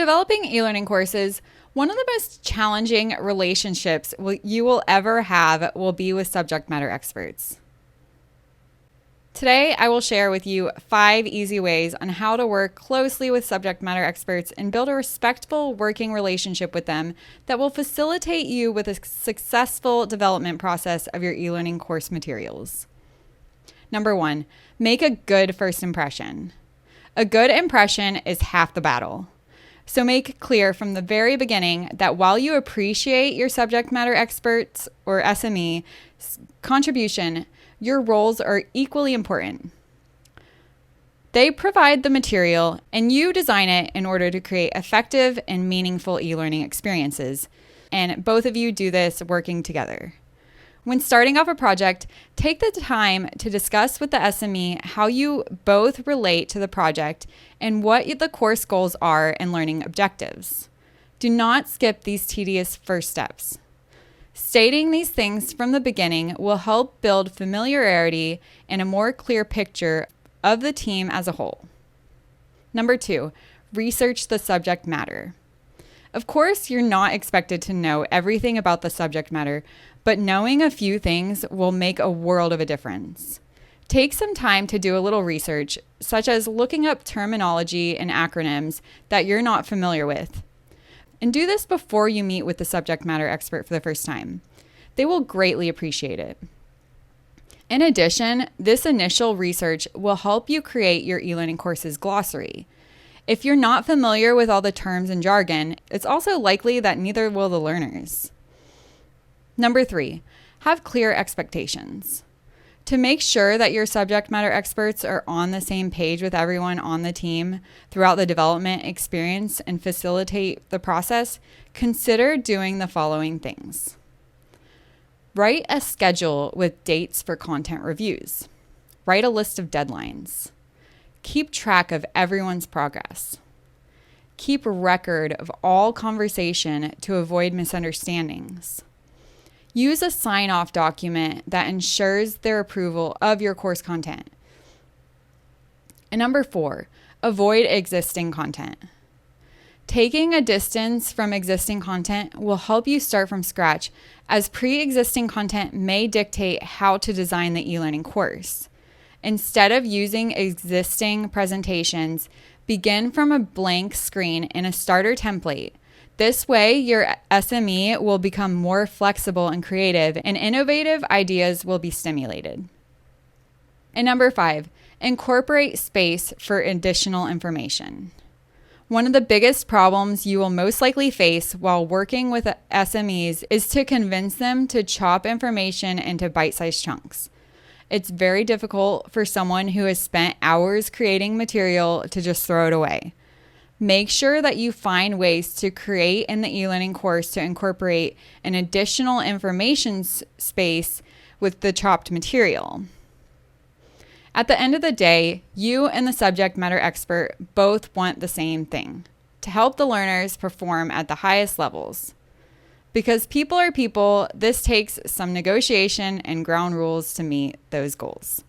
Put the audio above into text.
developing e-learning courses, one of the most challenging relationships you will ever have will be with subject matter experts. Today, I will share with you 5 easy ways on how to work closely with subject matter experts and build a respectful working relationship with them that will facilitate you with a successful development process of your e-learning course materials. Number 1, make a good first impression. A good impression is half the battle. So make clear from the very beginning that while you appreciate your subject matter experts or SME contribution, your roles are equally important. They provide the material and you design it in order to create effective and meaningful e-learning experiences. And both of you do this working together. When starting off a project, take the time to discuss with the SME how you both relate to the project and what the course goals are and learning objectives. Do not skip these tedious first steps. Stating these things from the beginning will help build familiarity and a more clear picture of the team as a whole. Number 2, research the subject matter. Of course, you're not expected to know everything about the subject matter, but knowing a few things will make a world of a difference. Take some time to do a little research, such as looking up terminology and acronyms that you're not familiar with. And do this before you meet with the subject matter expert for the first time. They will greatly appreciate it. In addition, this initial research will help you create your e-learning course's glossary. If you're not familiar with all the terms and jargon, it's also likely that neither will the learners. Number 3, have clear expectations. To make sure that your subject matter experts are on the same page with everyone on the team throughout the development experience and facilitate the process, consider doing the following things. Write a schedule with dates for content reviews. Write a list of deadlines. Keep track of everyone's progress. Keep a record of all conversation to avoid misunderstandings. Use a sign-off document that ensures their approval of your course content. And number 4, avoid existing content. Taking a distance from existing content will help you start from scratch, as pre-existing content may dictate how to design the e-learning course. Instead of using existing presentations, begin from a blank screen in a starter template. This way, your SME will become more flexible and creative, and innovative ideas will be stimulated. And number 5, incorporate space for additional information. One of the biggest problems you will most likely face while working with SMEs is to convince them to chop information into bite-sized chunks. It's very difficult for someone who has spent hours creating material to just throw it away. Make sure that you find ways to create in the e-learning course to incorporate an additional information space with the chopped material. At the end of the day, you and the subject matter expert both want the same thing: to help the learners perform at the highest levels. Because people are people, this takes some negotiation and ground rules to meet those goals.